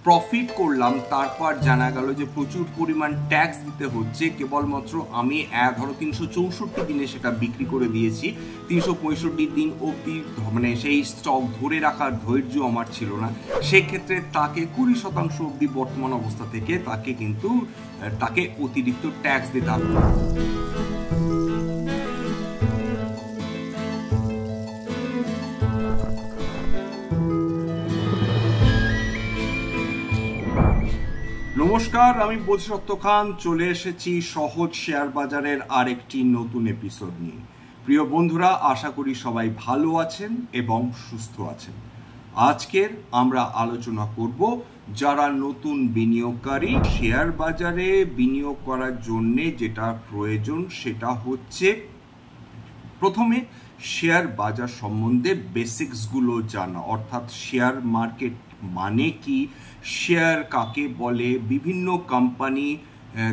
Profit করলাম, তারপর জানা গেল যে প্রচুর পরিমাণ ট্যাক্স দিতে হচ্ছে। কেবলমাত্র আমি ধরো 364 দিনে সেটা বিক্রি করে দিয়েছি, 365 দিন অবধি মানে সেই স্টক ধরে রাখার ধৈর্য আমার ছিল না। সেক্ষেত্রে তাকে 20% অবধি বর্তমান অবস্থা থেকে তাকে অতিরিক্ত ট্যাক্স দিতে হবে। নমস্কার, আমি বোধিসত্ত্ব খান চলে এসেছি সহজ শেয়ার বাজারের আরেকটি নতুন এপিসোড নিয়ে। প্রিয় বন্ধুরা, আশা করি সবাই ভালো আছেন এবং সুস্থ আছেন। আজকের আমরা আলোচনা করব যারা নতুন বিনিয়োগকারী, শেয়ার বাজারে বিনিয়োগ করার জন্য যেটা প্রয়োজন সেটা হচ্ছে প্রথমে শেয়ার বাজার সম্বন্ধে বেসিক্সগুলো জানা, অর্থাৎ শেয়ার মার্কেট মানে কি, শেয়ার কাকে বলে, বিভিন্ন কোম্পানি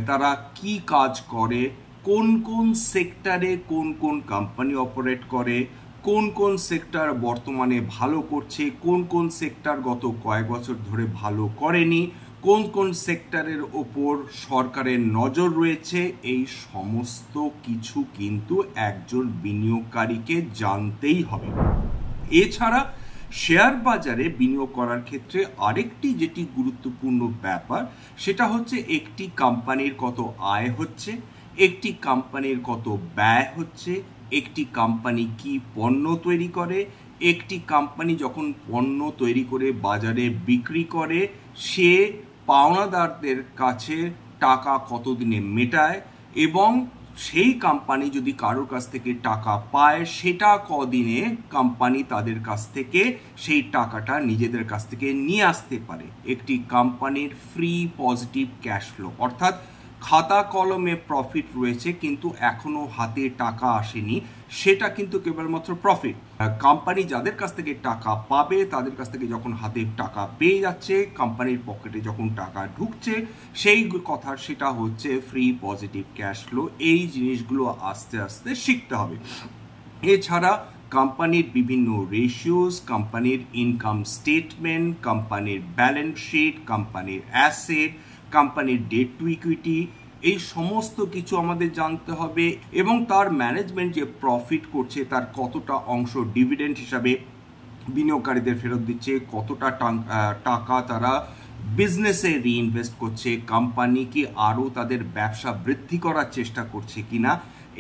তারা কি কাজ করে, কোন কোন সেক্টরে কোন কোন কোম্পানি অপারেট করে, কোন কোন সেক্টর বর্তমানে ভালো করছে, কোন কোন সেক্টর গত কয়েক বছর ধরে ভালো করেনি, কোন কোন সেক্টরের ওপর সরকারের নজর রয়েছে, এই সমস্ত কিছু কিন্তু একজন বিনিয়োগকারীকে জানতেই হবে। এছাড়া শেয়ার বাজারে বিনিয়োগ করার ক্ষেত্রে আরেকটি যেটি গুরুত্বপূর্ণ ব্যাপার সেটা হচ্ছে একটি কোম্পানির কত আয় হচ্ছে, একটি কোম্পানির কত ব্যয় হচ্ছে, একটি কোম্পানি কি পণ্য তৈরি করে, একটি কোম্পানি যখন পণ্য তৈরি করে বাজারে বিক্রি করে সে পাওনাদারদের কাছে টাকা কতদিনে মেটায়, এবং সেই কোম্পানি যদি কারোর কাছ থেকে টাকা পায় সেটা কদিনে কোম্পানি তাদের কাছ থেকে সেই টাকাটা নিজেদের কাছ থেকে নিয়ে আসতে পারে। একটি কোম্পানির ফ্রি পজিটিভ ক্যাশ ফ্লো, অর্থাৎ খাতা কলমে প্রফিট রয়েছে কিন্তু এখনো হাতে টাকা আসেনি, সেটা কিন্তু কেবলমাত্র প্রফিট। কোম্পানি যাদের কাছ থেকে টাকা পাবে তাদের কাছ থেকে যখন হাতে টাকা পেয়ে যাচ্ছে, কোম্পানির পকেটে যখন টাকা ঢুকছে, সেই কথা সেটা হচ্ছে ফ্রি পজিটিভ ক্যাশ ফ্লো। এই জিনিসগুলো আস্তে আস্তে শিখতে হবে। এছাড়া কোম্পানির বিভিন্ন রেশিওস, কোম্পানির ইনকাম স্টেটমেন্ট, কোম্পানির ব্যালেন্স শিট, কোম্পানির অ্যাসেট, কোম্পানির ডেট টু ইকুইটি, এই সমস্ত কিছু আমাদের জানতে হবে। এবং তার ম্যানেজমেন্ট যে প্রফিট করছে তার কতটা অংশ ডিভিডেন্ড হিসাবে বিনিয়োগকারীদের ফেরত দিচ্ছে, কতটা টাকা তারা বিজনেসে রিইনভেস্ট করছে, কোম্পানি কি আরও তাদের ব্যবসা বৃদ্ধি করার চেষ্টা করছে কিনা।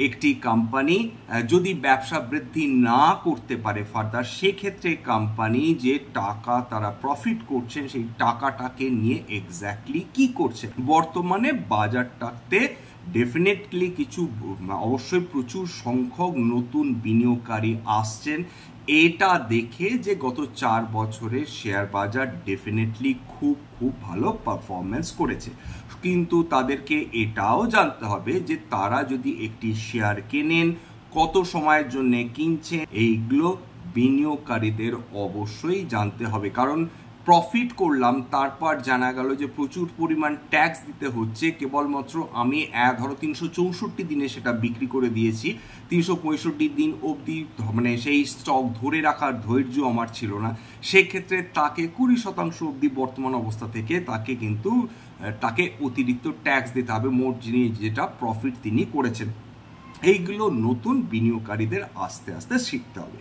একটি কোম্পানি যদি ব্যবসা বৃদ্ধি না করতে পারে ফার্দার, সেক্ষেত্রে কোম্পানি যে টাকা তারা প্রফিট করছেন সেই টাকাটাকে নিয়ে এক্স্যাক্টলি কি করছে। বর্তমানে বাজারটাতে ডেফিনেটলি কিছু অবশ্যই প্রচুর সংখ্যক নতুন বিনিয়োগকারী আসছেন, এটা দেখে যে গত 4 বছরে শেয়ার বাজার ডেফিনেটলি খুব ভালো পারফরমেন্স করেছে। কিন্তু তাদেরকে এটাও জানতে হবে যে তারা যদি একটি শেয়ার কেনেন কত সময়ের জন্য কিনছেন, এইগুলো বিনিয়োগকারীদের অবশ্যই জানতে হবে। কারণ প্রফিট করলাম, তারপর জানা গেল যে প্রচুর পরিমাণ ট্যাক্স দিতে হচ্ছে। কেবলমাত্র আমি ধরো 364 দিনে সেটা বিক্রি করে দিয়েছি, 365 দিন অবধি মানে সেই স্টক ধরে রাখার ধৈর্য আমার ছিল না। সেক্ষেত্রে তাকে 20% অবধি বর্তমান অবস্থা থেকে তাকে অতিরিক্ত ট্যাক্স দিতে হবে মোট জিনিস যেটা প্রফিট তিনি করেছেন। এইগুলো নতুন বিনিয়োগকারীদের আস্তে আস্তে শিখতে হবে।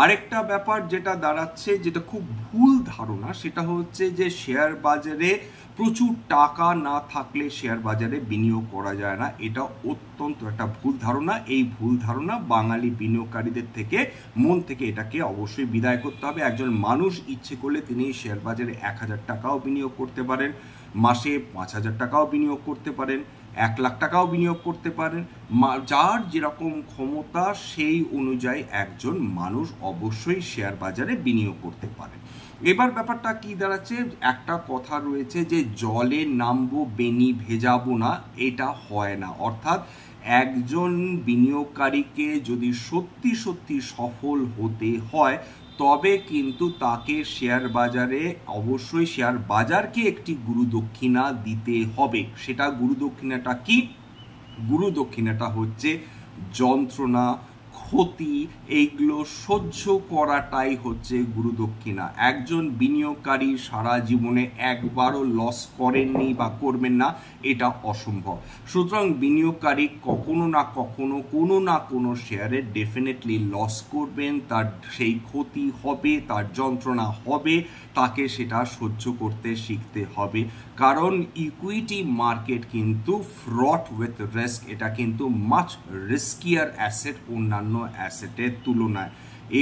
আরেকটা ব্যাপার যেটা দাঁড়াচ্ছে, যেটা খুব ভুল ধারণা, সেটা হচ্ছে যে শেয়ার বাজারে প্রচুর টাকা না থাকলে শেয়ার বাজারে বিনিয়োগ করা যায় না। এটা অত্যন্ত একটা ভুল ধারণা। এই ভুল ধারণা বাঙালি বিনিয়োগকারীদের থেকে মন থেকে এটাকে অবশ্যই বিদায় করতে হবে। একজন মানুষ ইচ্ছে করলে তিনি শেয়ার বাজারে 1000 টাকাও বিনিয়োগ করতে পারেন, মাসে 5000 টাকাও বিনিয়োগ করতে পারেন, 1 লাখ টাকাও বিনিয়োগ করতে পারেন। যার যেরকম ক্ষমতা সেই অনুযায়ী একজন মানুষ অবশ্যই শেয়ার বাজারে বিনিয়োগ করতে পারে। এবার ব্যাপারটা কি দাঁড়াচ্ছে, একটা কথা রয়েছে যে জলে নামবো বেনি ভেজাবো না, এটা হয় না। অর্থাৎ একজন বিনিয়োগকারীকে যদি সত্যি সফল হতে হয় তবে কিন্তু তাকে শেয়ার বাজারে অবশ্যই শেয়ার বাজারকে একটি গুরুদক্ষিণা দিতে হবে। সেটা গুরুদক্ষিণাটা কি? গুরুদক্ষিণাটা হচ্ছে যন্ত্রণা, ক্ষতি এইগুলো সহ্য করাটাই হচ্ছে গুরুদক্ষিণা। একজন বিনিয়োগকারী সারা জীবনে একবারও লস করেননি বা করবেন না, এটা অসম্ভব। সুতরাং বিনিয়োগকারী কখনো না কোনো শেয়ারে ডেফিনেটলি লস করবেন, তার সেই ক্ষতি হবে, তার যন্ত্রণা হবে, তাকে সেটা সহ্য করতে শিখতে হবে। কারণ ইকুইটি মার্কেট কিন্তু ফ্রট উইথ রিস্ক, এটা কিন্তু মাচ রিস্কিয়ার অ্যাসেট অন্যান্য অ্যাসেটের তুলনায়।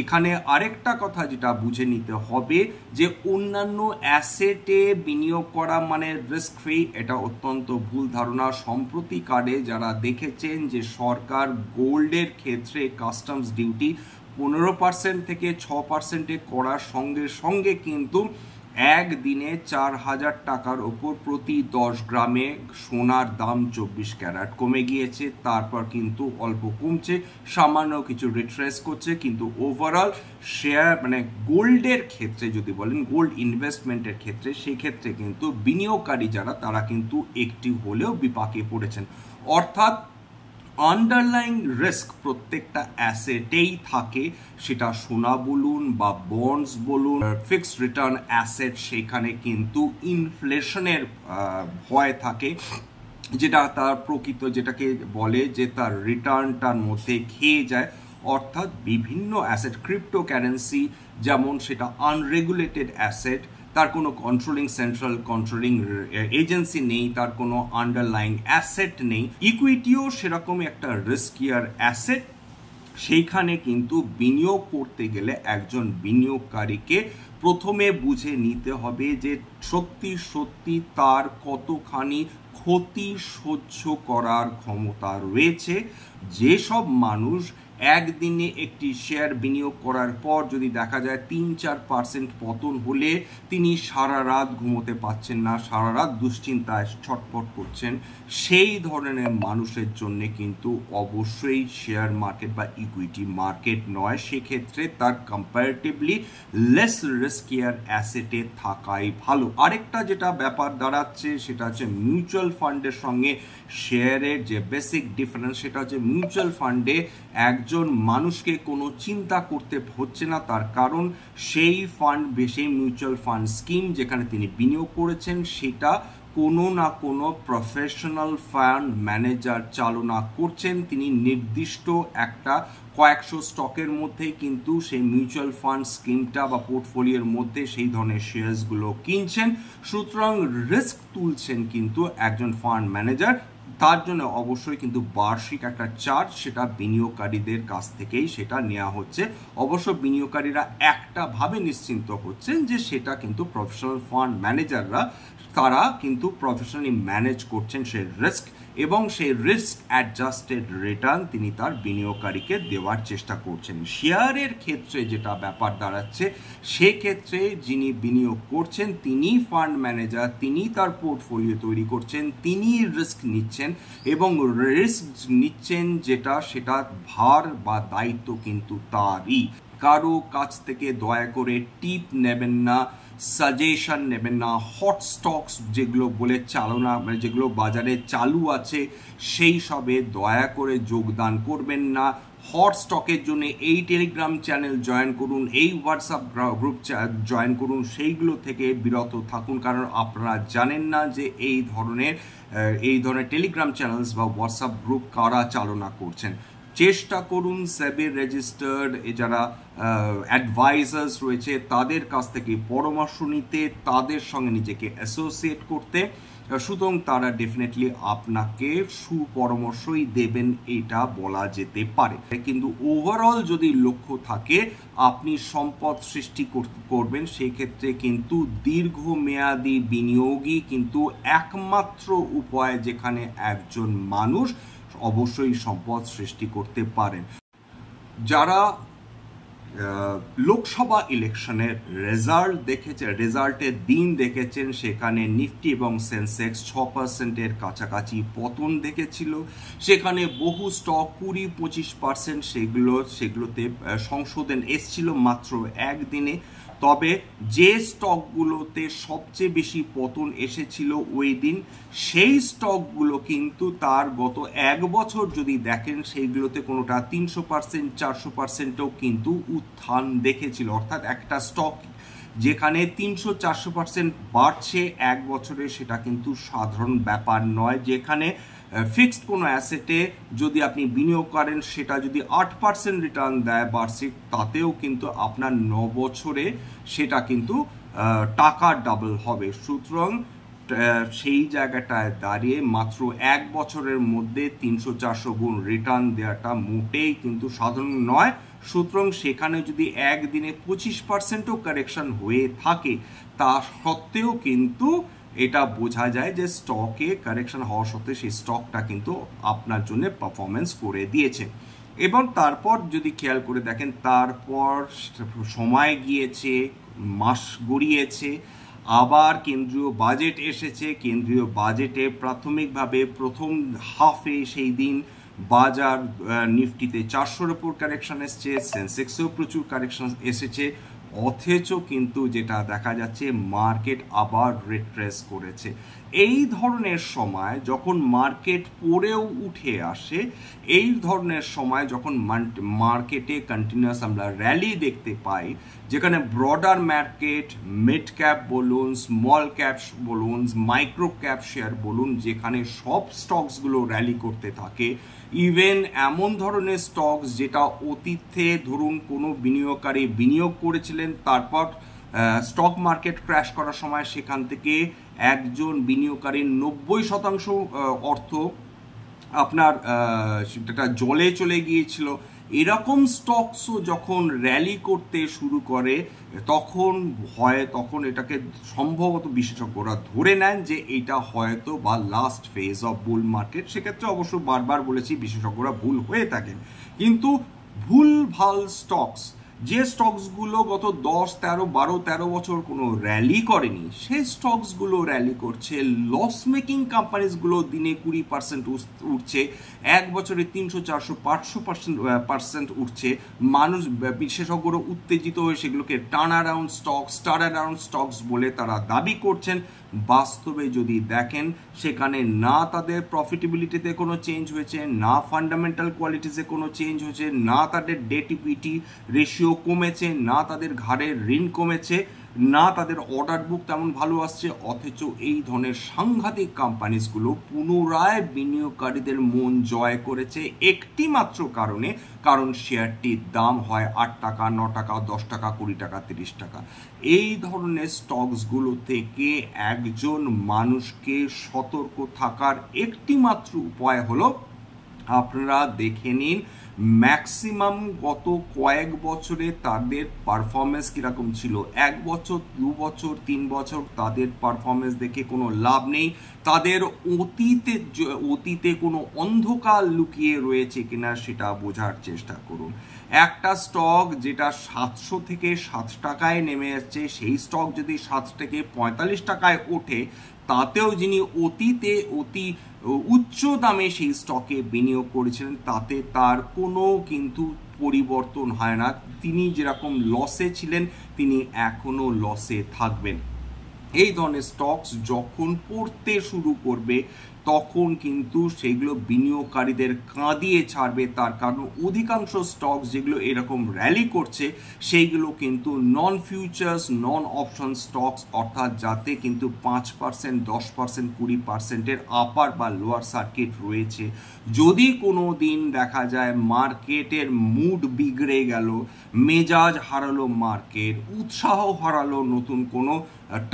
এখানে আরেকটা কথা যেটা বুঝে নিতে হবে যে অন্যান্য অ্যাসেটে বিনিয়োগ করা মানে রিস্ক ফ্রি, এটা অত্যন্ত ভুল ধারণা। সম্প্রতিকালে যারা দেখেছেন যে সরকার গোল্ডের ক্ষেত্রে কাস্টমস ডিউটি 15% থেকে 6% করার সঙ্গে সঙ্গে কিন্তু একদিনে 4,000 টাকার ওপর প্রতি 10 গ্রামে সোনার দাম 24 ক্যারেট কমে গিয়েছে। তারপর কিন্তু অল্প কমছে, সামান্য কিছু রিট্রেস করছে, কিন্তু ওভারঅল শেয়ার মানে গোল্ডের ক্ষেত্রে যদি বলেন, গোল্ড ইনভেস্টমেন্টের ক্ষেত্রে, সেক্ষেত্রে কিন্তু বিনিয়োগকারী যারা তারা কিন্তু একটি হলেও বিপাকে পড়েছেন। অর্থাৎ আন্ডারলাইং রিস্ক প্রত্যেকটা অ্যাসেটেই থাকে, সেটা সোনা বলুন বা বন্ডস বলুন, ফিক্সড রিটার্ন অ্যাসেট, সেখানে কিন্তু ইনফ্লেশনের ভয় থাকে, যেটা তার প্রকৃত যেটাকে বলে যে তার রিটার্নটার মধ্যে খেয়ে যায়। অর্থাৎ বিভিন্ন অ্যাসেট, ক্রিপ্টোকারেন্সি যেমন সেটা আনরেগুলেটেড অ্যাসেট, তার কোনো কন্ট্রোলিং সেন্ট্রাল কন্ট্রোলিং এজেন্সি নেই, তার কোনো আন্ডারলাইং অ্যাসেট নেই। ইকুইটিও সেরকমই একটা রিস্কিয়ার অ্যাসেট। সেইখানে কিন্তু বিনিয়োগ করতে গেলে একজন বিনিয়োগকারীকে প্রথমে বুঝে নিতে হবে যে সত্যি তার কতখানি ক্ষতি সহ্য করার ক্ষমতা রয়েছে। যেসব মানুষ একদিনে একটি শেয়ার বিনিয়োগ করার পর যদি দেখা যায় 3-4% পতন হলে তিনি সারা রাত ঘুমোতে পাচ্ছেন না, সারা রাত দুশ্চিন্তায় ছটফট করছেন, সেই ধরনের মানুষের জন্য কিন্তু অবশ্যই শেয়ার মার্কেট বা ইকুইটি মার্কেট নয়। সেক্ষেত্রে তার কম্পারেটিভলি লেস রিস্কিয়ার অ্যাসেটে থাকাই ভালো। আরেকটা যেটা ব্যাপার দাঁড়াচ্ছে সেটা হচ্ছে মিউচুয়াল ফান্ডের সঙ্গে শেয়ারের যে বেসিক ডিফারেন্স, সেটা হচ্ছে মিউচুয়াল ফান্ডে একজন মানুষকে কোনো চিন্তা করতে হচ্ছে না, তার কারণ সেই ফান্ড, সেই মিউচুয়াল ফান্ড স্কিম যেখানে তিনি বিনিয়োগ করেছেন সেটা কোনো না কোনো প্রফেশনাল ফান্ড ম্যানেজার চালনা করছেন। তিনি নির্দিষ্ট একটা কয়েকশো স্টকের মধ্যেই কিন্তু সেই মিউচুয়াল ফান্ড স্কিমটা বা পোর্টফোলিওর মধ্যে সেই ধরনের শেয়ারসগুলো কিনছেন। সুতরাং রিস্ক তুলছেন কিন্তু একজন ফান্ড ম্যানেজার, তার জন্য অবশ্যই কিন্তু বার্ষিক একটা চার্জ সেটা বিনিয়োগকারীদের কাছ থেকেই সেটা নেওয়া হচ্ছে। অবশ্য বিনিয়োগকারীরা একটা ভাবে নিশ্চিন্ত হচ্ছেন যে সেটা কিন্তু প্রফেশনাল ফান্ড ম্যানেজাররা, তারা কিন্তু প্রফেশনালি ম্যানেজ করছেন সেই রিস্ক, এবং সেই রিস্ক অ্যাডজাস্টেড রিটার্ন তিনি তার বিনিয়োগকারীকে দেওয়ার চেষ্টা করছেন। শেয়ারের ক্ষেত্রে যেটা ব্যাপার দাঁড়াচ্ছে, সেক্ষেত্রে যিনি বিনিয়োগ করছেন তিনি ফান্ড ম্যানেজার, তিনি তার পোর্টফোলিও তৈরি করছেন, তিনি রিস্ক নিচ্ছেন, এবং রিস্ক নিচ্ছেন যেটা, সেটা ভার বা দায়িত্ব কিন্তু তারই। কারো কাছ থেকে দয়া করে টিপ নেবেন না, সাজেশন নেবেন না, হট স্টকস যেগুলো বলে চালনা, মানে যেগুলো বাজারে চালু আছে সেই সবে দয়া করে যোগদান করবেন না। হট স্টকের জন্য এই টেলিগ্রাম চ্যানেল জয়েন করুন, এই হোয়াটসঅ্যাপ গ্রুপ জয়েন করুন, সেইগুলো থেকে বিরত থাকুন। কারণ আপনারা জানেন না যে এই ধরনের টেলিগ্রাম চ্যানেলস বা হোয়াটসঅ্যাপ গ্রুপ কারা চালনা করছেন। চেষ্টা করুন সেবির রেজিস্টার্ড যারা অ্যাডভাইজার্স রয়েছে তাদের কাছ থেকে পরামর্শ নিতে, তাদের সঙ্গে নিজেকে অ্যাসোসিয়েট করতে। সুতরাং তারা ডেফিনেটলি আপনাকে সুপরামর্শই দেবেন, এটা বলা যেতে পারে। কিন্তু ওভারঅল যদি লক্ষ্য থাকে আপনি সম্পদ সৃষ্টি করবেন, সেক্ষেত্রে কিন্তু দীর্ঘমেয়াদী বিনিয়োগই কিন্তু একমাত্র উপায় যেখানে একজন মানুষ অবশ্যই সম্পদ সৃষ্টি করতে পারেন। যারা লোকসভা ইলেকশনের রেজাল্টের দিন দেখেছেন, সেখানে নিফটি এবং সেন্সেক্স 6%-এর কাছাকাছি পতন দেখেছিল। সেখানে বহু স্টক 20-25% সেগুলোতে সংশোধন এসছিল মাত্র একদিনে। তবে যে স্টকগুলোতে সবচেয়ে বেশি পতন এসেছিল ওই দিন, সেই স্টকগুলো কিন্তু তার গত এক বছর যদি দেখেন সেইগুলোতে কোনোটা 300%, 400%ও কিন্তু উত্থান দেখেছিল। অর্থাৎ একটা স্টক যেখানে 300-400% বাড়ছে এক বছরে, সেটা কিন্তু সাধারণ ব্যাপার নয়। যেখানে ফিক্সড কোনো অ্যাসেটে যদি আপনি বিনিয়োগ করেন, সেটা যদি 8% রিটার্ন দেয় বার্ষিক, তাতেও কিন্তু আপনার 9 বছরে সেটা কিন্তু টাকা ডাবল হবে। সুতরাং সেই জায়গাটায় দাঁড়িয়ে মাত্র এক বছরের মধ্যে 300-400 গুণ রিটার্ন দেওয়াটা মোটেই কিন্তু সাধারণ নয়। সুতরাং সেখানে যদি একদিনে 25%ও কারেকশন হয়ে থাকে, তা সত্ত্বেও কিন্তু এটা বোঝা যায় যে স্টকে কারেকশন হওয়া সত্ত্বেও সেই স্টকটা কিন্তু আপনার জন্য পারফরমেন্স করে দিয়েছে। এবং তারপর যদি খেয়াল করে দেখেন, তারপর সময় গিয়েছে, মাস গড়িয়েছে, আবার কেন্দ্রীয় বাজেট এসেছে। কেন্দ্রীয় বাজেটে প্রাথমিকভাবে প্রথম হাফে সেই দিন বাজার নিফটিতে 400-র উপর কারেকশন এসছে, সেন্সেক্সেও প্রচুর কারেকশন এসেছে, অথচ কিন্তু যেটা দেখা যাচ্ছে মার্কেট আবার রিট্রেস করেছে। এই ধরনের সময় যখন মার্কেট পড়েও উঠে আসে, এই ধরনের সময় যখন মার্কেটে কন্টিনিউয়াস আমরা র্যালি দেখতে পাই, যেখানে ব্রডার মার্কেট, মিড ক্যাপ বলুন, স্মল ক্যাপ বলুন, মাইক্রো ক্যাপ শেয়ার বলুন, যেখানে সব স্টকসগুলো র্যালি করতে থাকে, ইভেন এমন ধরনের স্টকস যেটা অতীতে ধরুন কোনো বিনিয়োগকারী বিনিয়োগ করেছিলেন, তারপর স্টক মার্কেট ক্র্যাশ করার সময় সেখান থেকে একজন বিনিয়োগকারীর 90% অর্থ আপনার সেটা জলে চলে গিয়েছিল। এরকম স্টকসও যখন র্যালি করতে শুরু করে, তখন এটাকে সম্ভবত বিশেষজ্ঞরা ধরে নেন যে এটা হয়তো বা last phase of bull market. সেক্ষেত্রে অবশ্য বারবার বলেছি বিশেষজ্ঞরা ভুল হয়ে থাকেন, কিন্তু ভুলভাল স্টকস, যে স্টকসগুলো গত 10, 13, 12, 13 বছর কোনো র্যালি করেনি, সেই স্টকসগুলো র্যালি করছে। লস মেকিং কোম্পানিজগুলো দিনে 20% উঠছে, এক বছরে 300, 400, 500% উঠছে। মানুষ, বিশেষজ্ঞরা উত্তেজিত হয়ে সেগুলোকে টার্ন অ্যারাউন্ড স্টকস বলে তারা দাবি করছেন। বাস্তবে যদি দেখেন, সেখানে না তাদের প্রফিটেবিলিটিতে কোনো চেঞ্জ হয়েছে, না ফান্ডামেন্টাল কোয়ালিটিসে কোনো চেঞ্জ হয়েছে, না তাদের ডেট ইকুইটি রেশিও কমেছে, না তাদের ঘাড়ের ঋণ কমেছে, না তাদের অর্ডার বুক তেমন ভালো আসছে। অথচ এই ধরনের সাংঘাতিক কোম্পানিজগুলো পুনরায় বিনিয়োগকারীদের মন জয় করেছে একটি মাত্র কারণে, কারণ শেয়ারটির দাম হয় 8 টাকা, 9 টাকা, 10 টাকা, 20 টাকা, 30 টাকা। এই ধরনের স্টকসগুলো থেকে একজন মানুষকে সতর্ক থাকার একটি মাত্র উপায় হলো, আপনারা দেখে নিন ম্যাক্সিমাম গত কয়েক বছরে তাদের পারফরমেন্স কিরকম ছিল। 1 বছর, 2 বছর, 3 বছর তাদের পারফরমেন্স দেখে কোনো লাভ নেই। তাদের অতীতে কোনো অন্ধকার লুকিয়ে রয়েছে কিনা সেটা বোঝার চেষ্টা করুন। একটা স্টক যেটা 700 থেকে 7 টাকায় নেমে যাচ্ছে, সেই স্টক যদি 7 থেকে 45 টাকায় ওঠে, তাতেও যিনি অতীতে অতি উচ্চ দামে সেই স্টকে বিনিয়োগ করেছিলেন, তাতে তার কোনো কিন্তু পরিবর্তন হয় না। তিনি যেরকম লসে ছিলেন, তিনি এখনো লসে থাকবেন। এই ধরনের স্টকস যখন পড়তে শুরু করবে, তখন কিন্তু সেগুলো বিনিয়োগকারীদের কাঁদিয়ে ছাড়বে। তার কারণ অধিকাংশ স্টকস যেগুলো এরকম র্যালি করছে, সেইগুলো কিন্তু নন ফিউচার্স, নন অপশন স্টকস, অর্থাৎ যাতে কিন্তু 5%, 10%, 20%-এর আপার বা লোয়ার সার্কিট রয়েছে। যদি কোনো দিন দেখা যায় মার্কেটের মুড বিগড়ে গেল, মেজাজ হারালো মার্কেট, উৎসাহ হারালো নতুন কোনো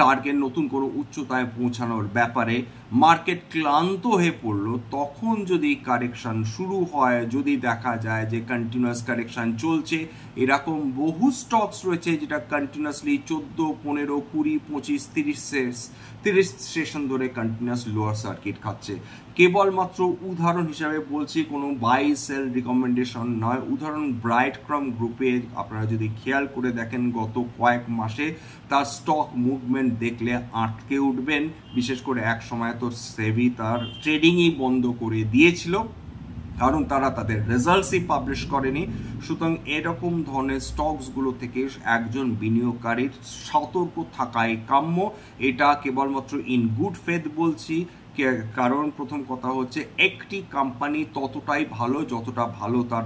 টার্গেট, নতুন কোনো উচ্চতায় পৌঁছানোর ব্যাপারে, মার্কেট ক্লান্ত হয়ে পড়লো, তখন যদি কারেকশন শুরু হয়, যদি দেখা যায় যে কন্টিনিউয়াস কারেকশন চলছে, এরকম বহু স্টকস রয়েছে যেটা কন্টিনিউয়াসলি 14, 15, 20, 25, 30 সেশন ধরে কন্টিনিউয়াস লোয়ার সার্কিট খাচ্ছে। কেবলমাত্র উদাহরণ হিসাবে বলছি, কোনো বাই সেল রিকমেন্ডেশন নয়। উদাহরণ ব্রাইট ক্রাম গ্রুপে আপনারা যদি খেয়াল করে দেখেন, গত কয়েক মাসে তার স্টক মুভমেন্ট দেখলে আটকে উঠবেন। বিশেষ করে এক সময় তো সেবি তার ট্রেডিংই বন্ধ করে দিয়েছিল। কারণ তারা তাদের রেজাল্টসই পাবলিশ করেনি। সুতরাং এরকম ধরনের স্টকসগুলো থেকে একজন বিনিয়োগকারীর সতর্ক থাকাই কাম্য। এটা কেবলমাত্র ইন গুড ফেথ বলছি, কারণ প্রথম কথা হচ্ছে একটি কোম্পানি ততটাই ভালো যতটা ভালো তার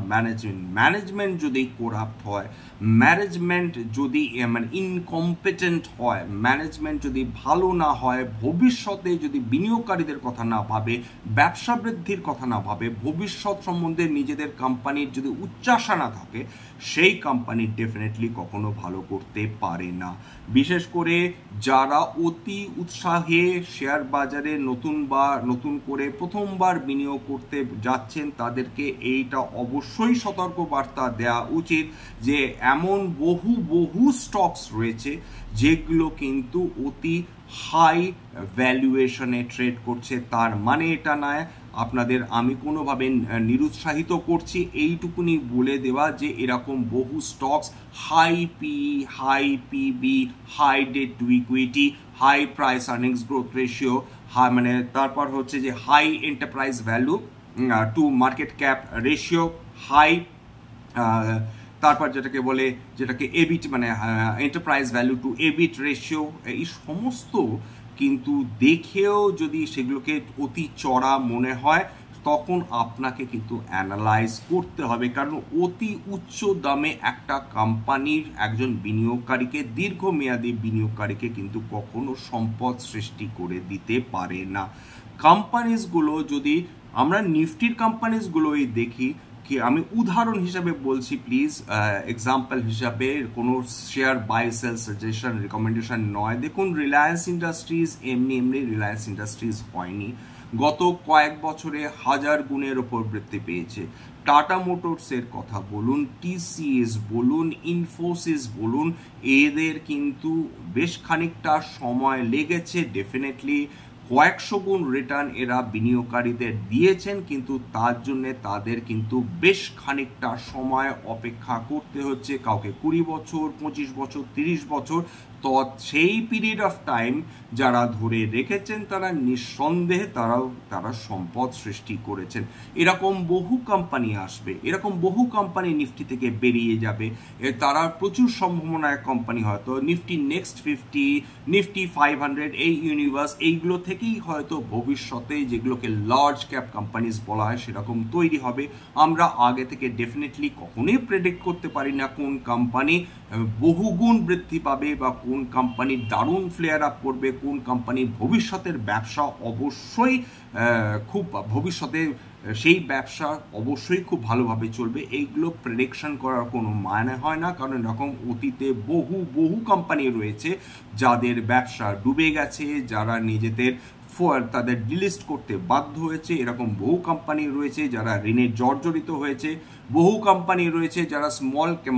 ম্যানেজমেন্ট যদি করাপ্ট হয়, ম্যানেজমেন্ট যদি মানে ইনকম্পিটেন্ট হয়, ম্যানেজমেন্ট যদি ভালো না হয়, ভবিষ্যতে যদি বিনিয়োগকারীদের কথা না ভাবে, ব্যবসা বৃদ্ধির কথা না ভাবে, ভবিষ্যৎ সম্বন্ধে নিজেদের কোম্পানির যদি উচ্চাশা না থাকে, সেই কোম্পানি ডেফিনেটলি কখনো ভালো করতে পারে না। বিশেষ করে যারা অতি উৎসাহে শেয়ার বাজারে নতুন করে প্রথমবার বিনিয়োগ করতে যাচ্ছেন, তাদেরকে এইটা অবশ্যই সতর্ক বার্তা দেওয়া উচিত যে এমন বহু স্টকস রয়েছে যেগুলো কিন্তু অতি হাই ভ্যালুয়েশনে ট্রেড করছে। তার মানে এটা নয় আপনাদের আমি কোনোভাবে নিরুৎসাহিত করছি, এইটুকুনি বলে দেওয়া যে এরকম বহু stocks high P, high PB, high debt to equity, high price earnings growth ratio, মানে তারপর হচ্ছে যে high enterprise value to market cap ratio, high তারপর যেটাকে এবিট মানে enterprise value to EBIT ratio, এই সমস্ত কিন্তু দেখেও যদি সেগুলোকে অতি চড়া মনে হয় তখন আপনাকে কিন্তু অ্যানালাইজ করতে হবে, কারণ অতি উচ্চ দামে একটা কোম্পানির একজন বিনিয়োগকারীকে, দীর্ঘমেয়াদী বিনিয়োগকারীকে কিন্তু কখনো সম্পদ সৃষ্টি করে দিতে পারে না। কোম্পানিজগুলো যদি আমরা নিফটির কোম্পানিজগুলোই দেখি, কি আমি উদাহরণ হিসাবে বলছি প্লিজ, এক্সাম্পল হিসাবে কোনো share buy sell suggestion recommendation নয়। দেখুন রিলায়েন্স ইন্ডাস্ট্রিজ এমনি রিলায়েন্স ইন্ডাস্ট্রিজ হয়নি, গত কয়েক বছরে 1000 গুণের ওপর বৃদ্ধি পেয়েছে। টাটা মোটরসের কথা বলুন, টিসিএস বলুন, ইনফোসিস বলুন, এদের কিন্তু বেশ খানিকটা সময় লেগেছে, ডেফিনেটলি কয়েকশো গুণ রিটার্ন এরা বিনিয়োগকারীদের দিয়েছেন, কিন্তু তার জন্য তাদের কিন্তু বেশ খানিকটা সময় অপেক্ষা করতে হচ্ছে, কাউকে 20 বছর, 25 বছর, 30 বছর। তো সেই পিরিয়ড অফ টাইম যারা ধরে রেখেছেন তারা নিঃসন্দেহে তারা সম্পদ সৃষ্টি করেছেন। এরকম বহু কোম্পানি আসবে, এরকম বহু কোম্পানি নিফটি থেকে বেরিয়ে যাবে, তারা প্রচুর সম্ভাবনায় কোম্পানি হয়তো নিফটি নেক্সট 50, নিফটি 500, এই ইউনিভার্স এইগুলো থেকেই হয়তো ভবিষ্যতে যেগুলোকে লার্জ ক্যাপ কোম্পানিজ বলা হয় সেরকম তৈরি হবে। আমরা আগে থেকে ডেফিনেটলি কখনোই প্রেডিক্ট করতে পারি না কোন কোম্পানি বহুগুণ বৃদ্ধি পাবে বা কোন কোম্পানি দারুণ ফ্লেয়ার আপ করবে, কোন কোম্পানির ভবিষ্যতের ব্যবসা অবশ্যই ভবিষ্যতে সেই ব্যবসা অবশ্যই খুব ভালোভাবে চলবে। এইগুলো প্রেডিকশন করার কোনো মানে হয় না, কারণ এরকম অতীতে বহু কোম্পানি রয়েছে যাদের ব্যবসা ডুবে গেছে, যারা তাদের ডিলিস্ট করতে বাধ্য হয়েছে। এরকম বহু কোম্পানি রয়েছে যারা ঋণে জর্জরিত হয়েছে, বহু কোম্পানি রয়েছে যারা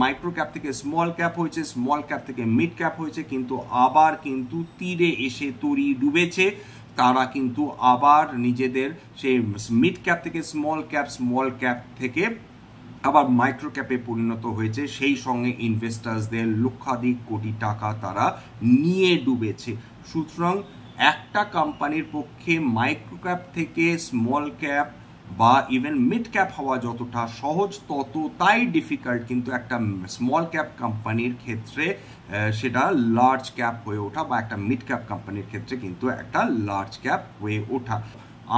মাইক্রো ক্যাপ থেকে স্মল ক্যাপ হয়েছে, স্মল ক্যাপ থেকে মিড ক্যাপ হয়েছে, কিন্তু আবার কিন্তু তীরে এসে তরি ডুবেছে। তারা কিন্তু আবার নিজেদের সেই মিড ক্যাপ থেকে স্মল ক্যাপ থেকে আবার মাইক্রো ক্যাপে পরিণত হয়েছে, সেই সঙ্গে ইনভেস্টার্সদের লক্ষাধিক কোটি টাকা তারা নিয়ে ডুবেছে। সুতরাং একটা কোম্পানির পক্ষে মাইক্রো ক্যাপ থেকে স্মল ক্যাপ বা ইভেন মিড ক্যাপ হওয়া যতটা সহজ ততটাই ডিফিকাল্ট কিন্তু একটা স্মল ক্যাপ কোম্পানির ক্ষেত্রে সেটা লার্জ ক্যাপ হয়ে ওঠা, বা একটা মিড ক্যাপ কোম্পানির ক্ষেত্রে কিন্তু একটা লার্জ ক্যাপ হয়ে ওঠা।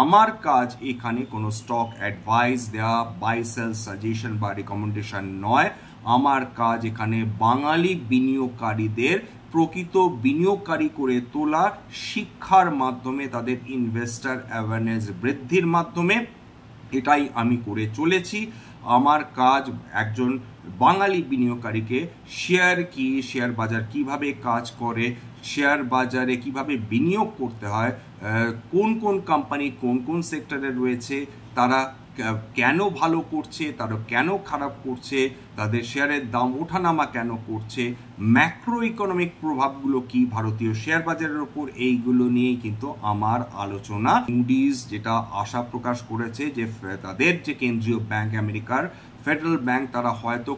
আমার কাজ এখানে কোনো স্টক অ্যাডভাইস দেওয়া, বাই সেল সাজেশন বা রিকমেন্ডেশন নয়। আমার কাজ এখানে বাঙালি বিনিয়োগকারীদের প্রকৃত বিনিয়োগকারী করে তোলা, শিক্ষার মাধ্যমে তাদের ইনভেস্টার অ্যাওয়ারনেস বৃদ্ধির মাধ্যমে, এটাই আমি করে চলেছি। আমার কাজ একজন বাঙালি বিনিয়োগকারীকে শেয়ার বাজার কিভাবে কাজ করে, শেয়ার বাজারে কিভাবে বিনিয়োগ করতে হয়, কোন কোম্পানি কোন সেক্টরে রয়েছে, তারা কেন ভালো করছে, তারা কেন খারাপ করছে, তাদের শেয়ারের দাম ওঠানামা কেন করছে, ম্যাক্রো ইকোনমিক প্রভাবগুলো কি ভারতীয় শেয়ার বাজারের উপর, এইগুলো নিয়েই কিন্তু আমার আলোচনা। মুডিজ যেটা আশা প্রকাশ করেছে যে তাদের যে কেন্দ্রীয় ব্যাংক আমেরিকার ফেডারেল ব্যাংক, তারা হয়তো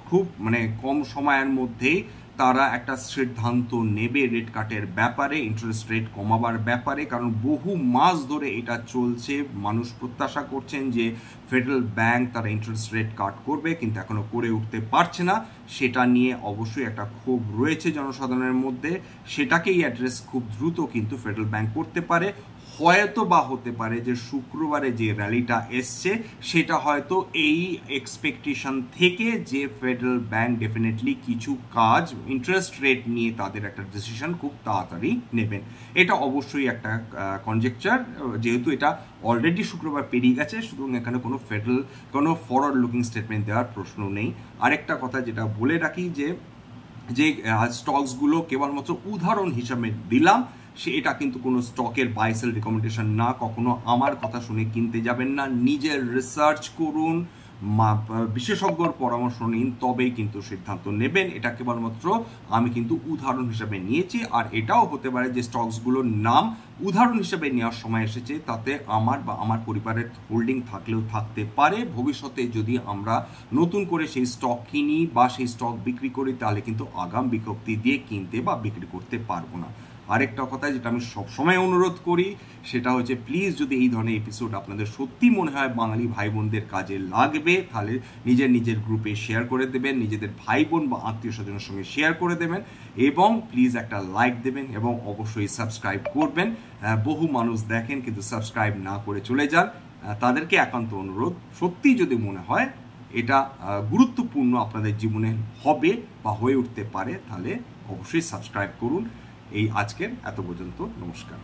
খুব মানে কম সময়ের মধ্যেই তারা একটা সিদ্ধান্ত নেবে রেট কাটের ব্যাপারে, ইন্টারেস্ট রেট কমাবার ব্যাপারে, কারণ বহু মাস ধরে এটা চলছে। মানুষ প্রত্যাশা করছেন যে ফেডারেল ব্যাংক তারা ইন্টারেস্ট রেট কাট করবে, কিন্তু এখনও করে উঠতে পারছে না। সেটা নিয়ে অবশ্যই একটা ক্ষোভ রয়েছে জনসাধারণের মধ্যে। সেটাকেই অ্যাড্রেস খুব দ্রুত কিন্তু ফেডারেল ব্যাংক করতে পারে। হয়তো বা হতে পারে যে শুক্রবারে যে র্যালিটা এসছে সেটা হয়তো এই এক্সপেকটেশন থেকে যে ফেডারেল ব্যাংক ডেফিনেটলি কিছু কাজ ইন্টারেস্ট রেট নিয়ে তাদের একটা ডিসিশন খুব তাড়াতাড়ি নেবেন। এটা অবশ্যই একটা কনজেকচার, যেহেতু এটা অলরেডি শুক্রবার পেরিয়ে গেছে, সুতরাং এখানে কোনো ফরওয়ার্ড লুকিং স্টেটমেন্ট দেওয়ার প্রশ্ন নেই। আরেকটা কথা যেটা বলে রাখি, যে স্টকসগুলো কেবলমাত্র উদাহরণ হিসাবে দিলাম, এটা কিন্তু কোনো স্টকের বাই সেল রিকমেন্ডেশন না। কখনো আমার কথা শুনে কিনতে যাবেন না, নিজের রিসার্চ করুন, বিশেষজ্ঞর পরামর্শ নিন, তবেই কিন্তু সিদ্ধান্ত নেবেন। এটা কেবলমাত্র আমি কিন্তু উদাহরণ হিসাবে নিয়েছি। আর এটাও হতে পারে যে স্টকসগুলোর নাম উদাহরণ হিসাবে নেওয়ার সময় এসেছে, তাতে আমার বা আমার পরিবারের হোল্ডিং থাকলেও থাকতে পারে। ভবিষ্যতে যদি আমরা নতুন করে সেই স্টক কিনি বা সেই স্টক বিক্রি করি, তাহলে কিন্তু আগাম বিজ্ঞপ্তি দিয়ে কিনতে বা বিক্রি করতে পারবো না। আরেকটা কথা যেটা আমি সবসময় অনুরোধ করি, সেটা হচ্ছে প্লিজ যদি এই ধরনের এপিসোড আপনাদের সত্যি মনে হয় বাঙালি ভাই বোনদের কাজে লাগবে, তাহলে নিজের গ্রুপে শেয়ার করে দেবেন, নিজেদের ভাই বোন বা আত্মীয় স্বজনের সঙ্গে শেয়ার করে দেবেন, এবং প্লিজ একটা লাইক দেবেন এবং অবশ্যই সাবস্ক্রাইব করবেন। বহু মানুষ দেখেন কিন্তু সাবস্ক্রাইব না করে চলে যান। তাদেরকে একান্ত অনুরোধ, সত্যি যদি মনে হয় এটা গুরুত্বপূর্ণ আপনাদের জীবনে হবে বা হয়ে উঠতে পারে, তাহলে অবশ্যই সাবস্ক্রাইব করুন। এই আজকের এত পর্যন্ত, নমস্কার।